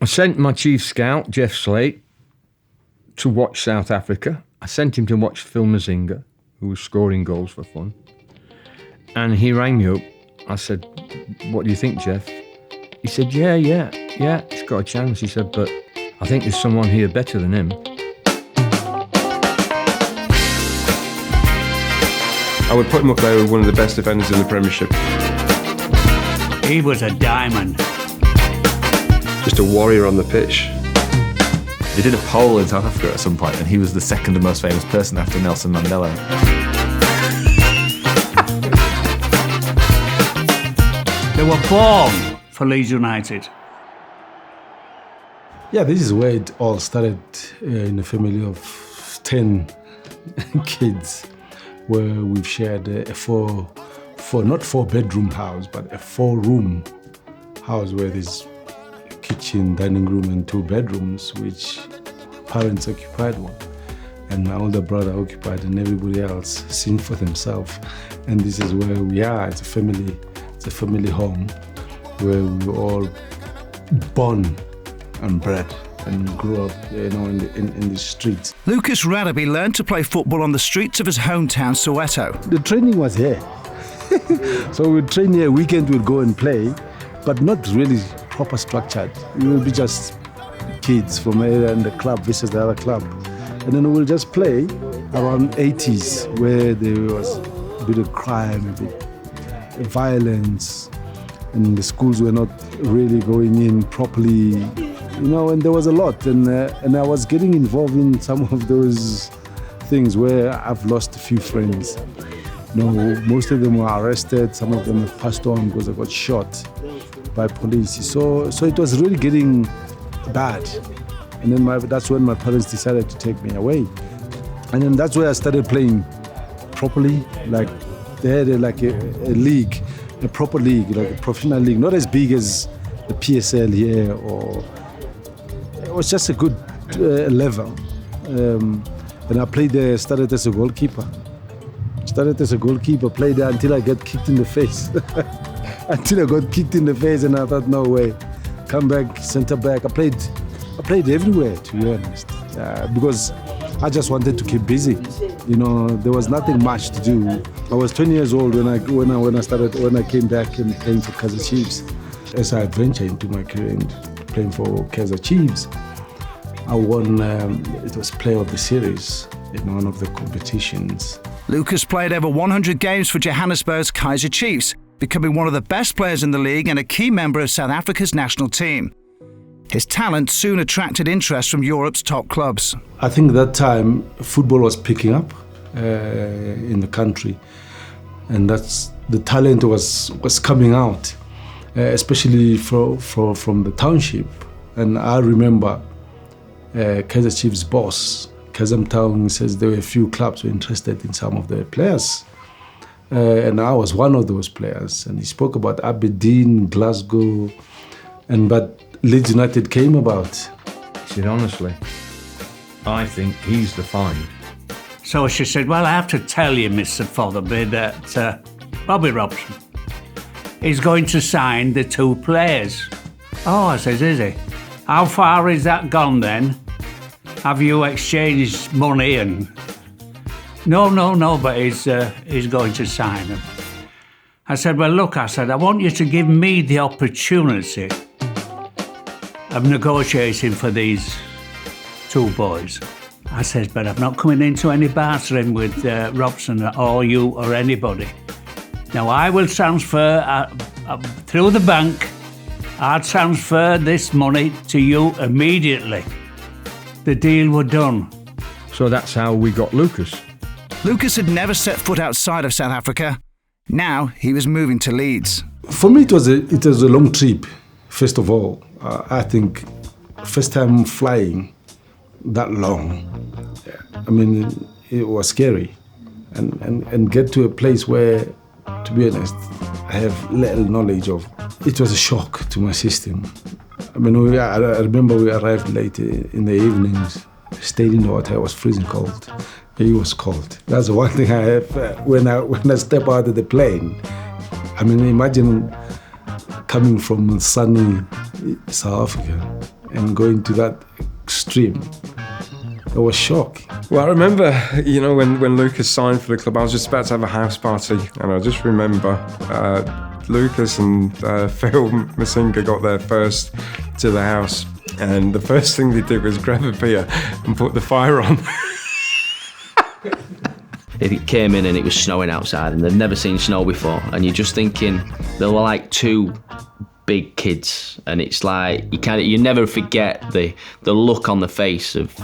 I sent my chief scout, Jeff Slate, to watch South Africa. I sent him to watch Phil Mazinga, who was scoring goals for fun. And he rang me up. I said, what do you think, Jeff? He said, yeah, he's got a chance. He said, but I think there's someone here better than him. I would put him up there with one of the best defenders in the Premiership. He was a diamond. Just a warrior on the pitch. They did a poll in South Africa at some point, and he was the second most famous person after Nelson Mandela. They were born for Leeds United. Yeah, this is where it all started, in a family of 10 kids, where we've shared a not 4-bedroom house, but a 4-room house where there's kitchen, dining room, and 2 bedrooms, which parents occupied one. And my older brother occupied, and everybody else sing for themselves. And this is where we are. It's a family home where we were all born and bred and grew up, in the streets. Lucas Radebe learned to play football on the streets of his hometown, Soweto. The training was here. So we'd train here, weekend we'd go and play, but not really proper structured. We will be just kids from the club versus the other club. And then we'll just play around 80s, where there was a bit of crime, a bit of violence, and the schools were not really going in properly, and there was a lot. And I was getting involved in some of those things where I've lost a few friends. Most of them were arrested, some of them have passed on because they got shot by police. So it was really getting bad. And then that's when my parents decided to take me away. And then that's where I started playing properly. Like they had a league, a proper league, like a professional league, not as big as the PSL here, or it was just a good level. And I played there, started as a goalkeeper. Played there until I got kicked in the face. Until I got kicked in the face, and I thought, no way, come back, centre back. I played everywhere, to be honest, because I just wanted to keep busy. There was nothing much to do. I was 20 years old when I came back and playing for Kaiser Chiefs. As I adventured into my career and playing for Kaiser Chiefs, I won. It was Player of the Series in one of the competitions. Lucas played over 100 games for Johannesburg's Kaiser Chiefs, becoming one of the best players in the league and a key member of South Africa's national team. His talent soon attracted interest from Europe's top clubs. I think that time football was picking up in the country, and the talent was coming out, especially from the township. And I remember Kaiser Chiefs' boss, Kaiser Town, says there were a few clubs who were interested in some of their players. And I was one of those players. And he spoke about Aberdeen, Glasgow, but Leeds United came about. He said, honestly, I think he's the find. So she said, well, I have to tell you, Mr. Fotherby, that Robbie Robson is going to sign the 2 players. Oh, I says, is he? How far is that gone then? Have you exchanged money? And no, but he's going to sign them. I said, well, look, I want you to give me the opportunity of negotiating for these 2 boys. I said, but I'm not coming into any bartering with Robson or you or anybody. Now, I will transfer through the bank. I'll transfer this money to you immediately. The deal was done. So that's how we got Lucas. Lucas had never set foot outside of South Africa. Now he was moving to Leeds. For me, it was a long trip. First of all, I think first time flying that long. I mean, it was scary, and get to a place where, to be honest, I have little knowledge of. It was a shock to my system. I mean, I remember we arrived late in the evenings, stayed in the hotel. It was freezing cold. It was cold. That's the one thing I have when I step out of the plane. I mean, imagine coming from sunny South Africa and going to that extreme. It was shocking. Well, I remember, when Lucas signed for the club, I was just about to have a house party, and I just remember Lucas and Phil Masinga got there first to the house, and the first thing they did was grab a beer and put the fire on. It came in and it was snowing outside, and they'd never seen snow before, and you're just thinking they were like two big kids, and it's like you never forget the look on the face of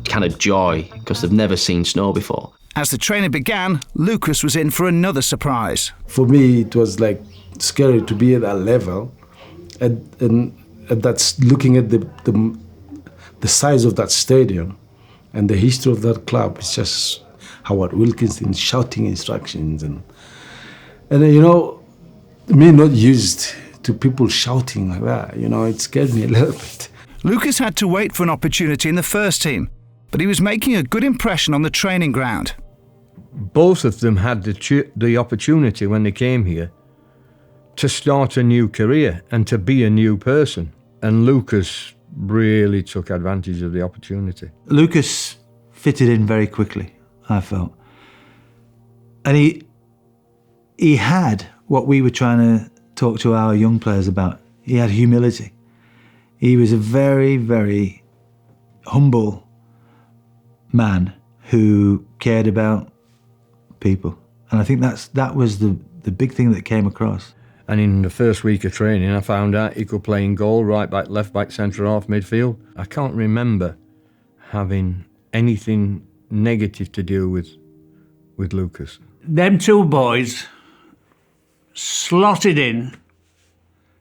kind of joy because they've never seen snow before. As the training began, Lucas was in for another surprise. For me, it was like scary to be at that level, and that's looking at the size of that stadium and the history of that club. It's just Howard Wilkinson shouting instructions, and me not used to people shouting like that, it scared me a little bit. Lucas had to wait for an opportunity in the first team, but he was making a good impression on the training ground. Both of them had the opportunity when they came here to start a new career and to be a new person. And Lucas really took advantage of the opportunity. Lucas fitted in very quickly, I felt. And he had what we were trying to talk to our young players about. He had humility. He was a very, very humble man who cared about people. And I think that was the big thing that came across. And in the first week of training, I found out he could play in goal, right back, left back, centre half, midfield. I can't remember having anything negative to do with Lucas. Them two boys slotted in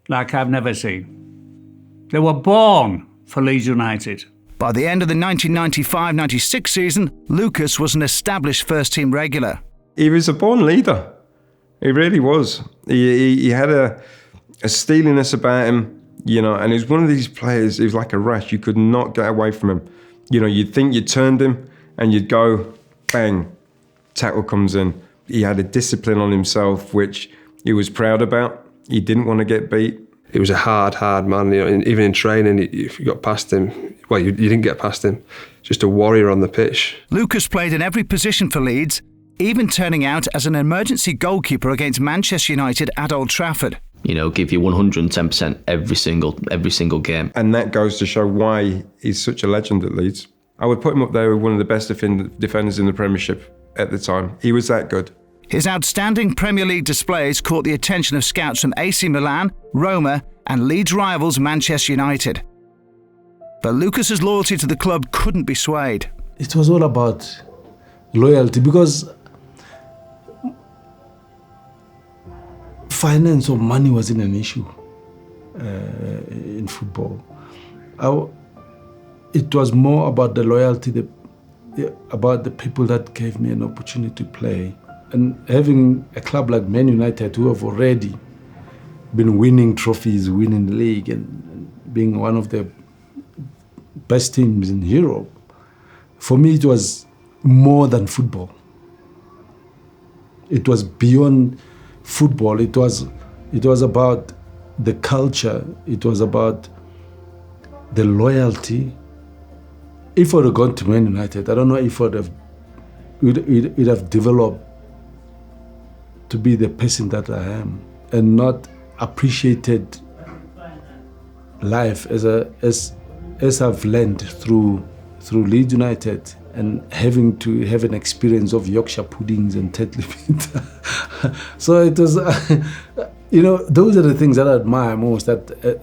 like I've never seen. They were born for Leeds United. By the end of the 1995-96 season, Lucas was an established first-team regular. He was a born leader. He really was. He had a steeliness about him, and he was one of these players, he was like a rash. You could not get away from him. You'd think you turned him and you'd go, bang, tackle comes in. He had a discipline on himself, which he was proud about. He didn't want to get beat. He was a hard man. Even in training, if you got past him, well, you didn't get past him. Just a warrior on the pitch. Lucas played in every position for Leeds, even turning out as an emergency goalkeeper against Manchester United at Old Trafford. Give you 110% every single game. And that goes to show why he's such a legend at Leeds. I would put him up there with one of the best defenders in the Premiership at the time. He was that good. His outstanding Premier League displays caught the attention of scouts from AC Milan, Roma and Leeds rivals Manchester United. But Lucas's loyalty to the club couldn't be swayed. It was all about loyalty, because finance or money wasn't an issue in football. It was more about the loyalty, about the people that gave me an opportunity to play. And having a club like Man United, who have already been winning trophies, winning the league, and being one of the best teams in Europe, for me it was more than football. It was beyond football. It was about the culture. It was about the loyalty. If I would have gone to Man United, I don't know if it would have developed to be the person that I am, and not appreciated life as I've learned through Leeds United, and having to have an experience of Yorkshire puddings and Tetley pizza. So it was, those are the things that I admire most, that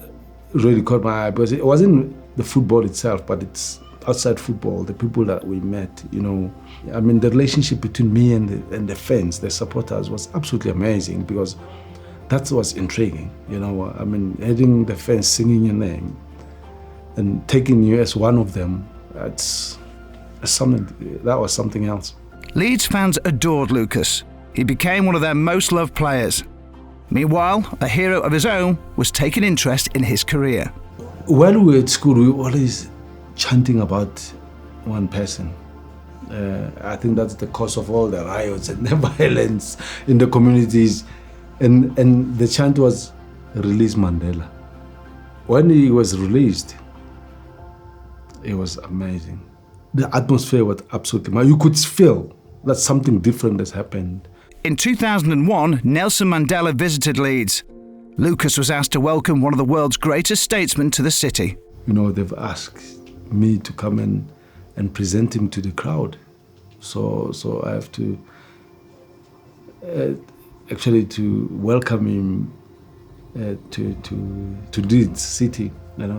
really caught my eye, because it wasn't the football itself, but it's outside football, the people that we met, the relationship between me and the fans, the supporters, was absolutely amazing, because that was intriguing, having the fans singing your name and taking you as one of them, that was something else. Leeds fans adored Lucas. He became one of their most loved players. Meanwhile, a hero of his own was taking interest in his career. While we were at school, we were always chanting about one person. I think that's the cause of all the riots and the violence in the communities. And the chant was, "Release Mandela." When he was released, amazing. The atmosphere was absolutely, you could feel that something different has happened. In 2001, Nelson Mandela visited Leeds. Lucas was asked to welcome one of the world's greatest statesmen to the city. You know, they've asked me to come and present him to the crowd. So I have to actually to welcome him to Leeds city. And it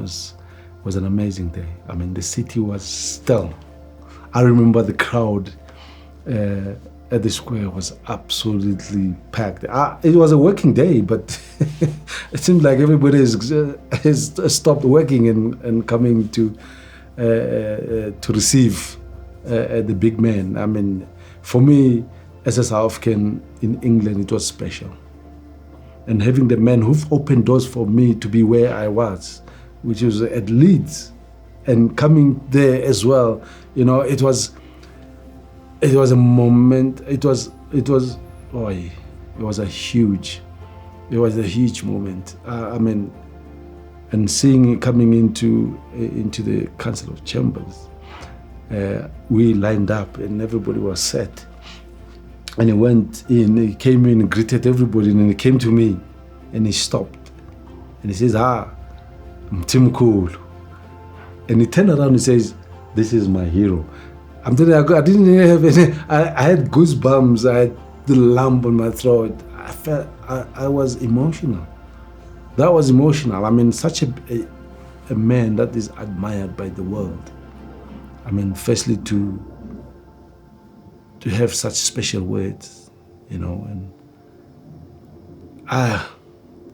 was an amazing day. I mean, the city was still. I remember the crowd at the square was absolutely packed. It was a working day, but it seemed like everybody has stopped working and coming to receive the big man. I mean, for me, as a South African in England, it was special. And having the men who've opened doors for me to be where I was, which was at Leeds, and coming there as well, you know, it was a moment. It was a huge moment. I mean, and seeing coming into the Council of Chambers, we lined up and everybody was set. And he went in, he came in and greeted everybody, and he came to me and he stopped. And he says, I'm Tim Cool. And he turned around and says, this is my hero. I'm telling you, I didn't have any, I had goosebumps, I had the lump on my throat. I felt, I was emotional. That was emotional. I mean, such a man that is admired by the world. I mean, firstly to have such special words, you know, and I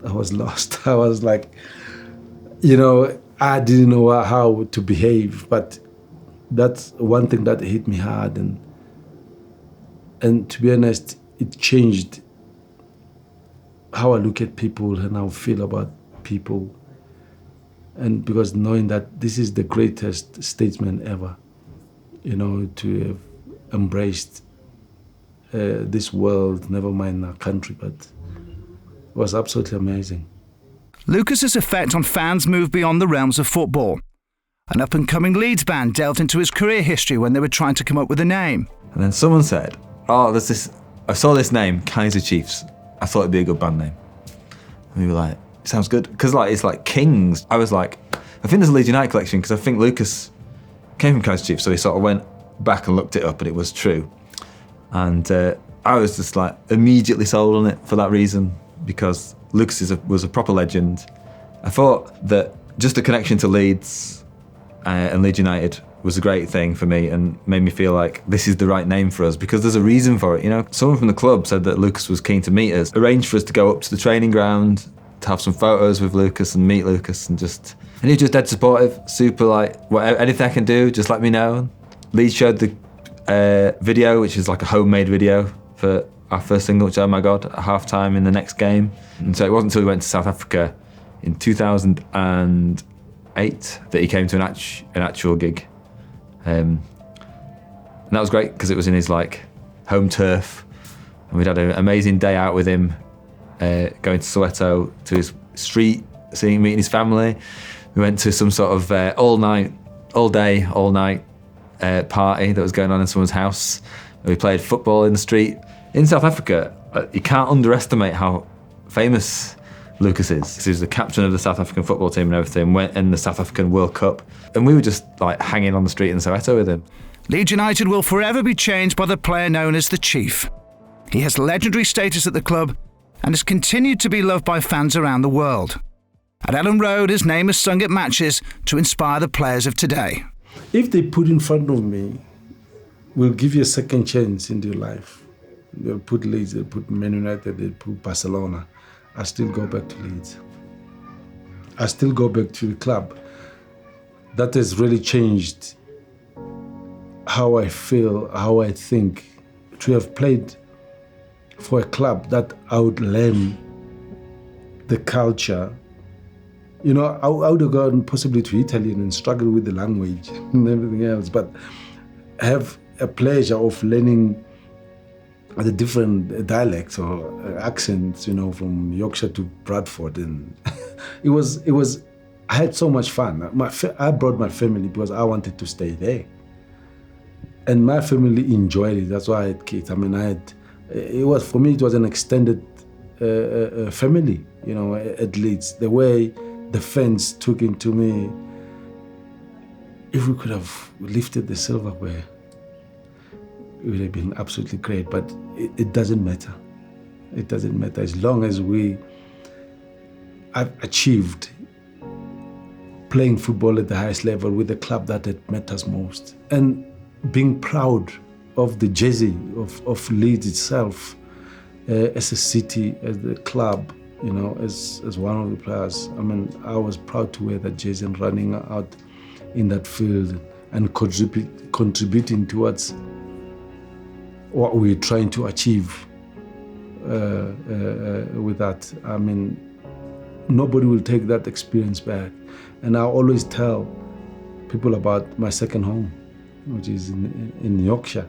was lost. I was like, you know, I didn't know how to behave, but that's one thing that hit me hard, and to be honest, it changed how I look at people and how I feel about people. And because knowing that this is the greatest statesman ever, you know, to have embraced this world, never mind our country, but it was absolutely amazing. Lucas's effect on fans moved beyond the realms of football. An up-and-coming Leeds band delved into his career history when they were trying to come up with a name. And then someone said, I saw this name, Kaiser Chiefs. I thought it'd be a good band name. And we were like, sounds good. Because it's like Kings. I was like, I think there's a Leeds United collection, because I think Lucas came from Kaiser Chiefs, so he sort of went back and looked it up, and it was true. And I was just like immediately sold on it for that reason, because Lucas was a proper legend. I thought that just the connection to Leeds and Leeds United was a great thing for me, and made me feel like this is the right name for us, because there's a reason for it. You know, someone from the club said that Lucas was keen to meet us, arranged for us to go up to the training ground, to have some photos with Lucas and meet Lucas, and he was just dead supportive, super like, whatever, anything I can do, just let me know. Leeds showed the video, which is like a homemade video for our first single, which, oh my God, at half-time in the next game. And so it wasn't until we went to South Africa in 2008 that he came to an actual gig. And that was great, because it was in his like home turf, and we'd had an amazing day out with him, going to Soweto, to his street, meeting his family. We went to some sort of all day, all night party that was going on in someone's house. We played football in the street. In South Africa, you can't underestimate how famous Lucas is. He was the captain of the South African football team and everything, went in the South African World Cup, and we were just like hanging on the street in Soweto with him. Leeds United will forever be changed by the player known as the Chief. He has legendary status at the club and has continued to be loved by fans around the world. At Ellen Road, his name is sung at matches to inspire the players of today. If they put in front of me, we'll give you a second chance in your life. They'll put Leeds, they'll put Man United, they'll put Barcelona. I still go back to Leeds. I still go back to the club. That has really changed how I feel, how I think. To have played for a club that I would learn the culture. You know, I would have gone possibly to Italy and struggle with the language and everything else, but have a pleasure of learning the different dialects or accents, you know, from Yorkshire to Bradford, and it was I had so much fun. I brought my family because I wanted to stay there. And my family enjoyed it. That's why I had kids. I mean, for me, it was an extended family, you know, at Leeds. The way the fans took into me, if we could have lifted the silverware, it would have been absolutely great. But it doesn't matter. It doesn't matter as long as I've achieved playing football at the highest level with the club that it matters most. And being proud of the jersey of Leeds itself, as a city, as the club, you know, as one of the players. I mean, I was proud to wear that jersey and running out in that field and contributing towards what we're trying to achieve with that. I mean, nobody will take that experience back. And I always tell people about my second home, which is in Yorkshire.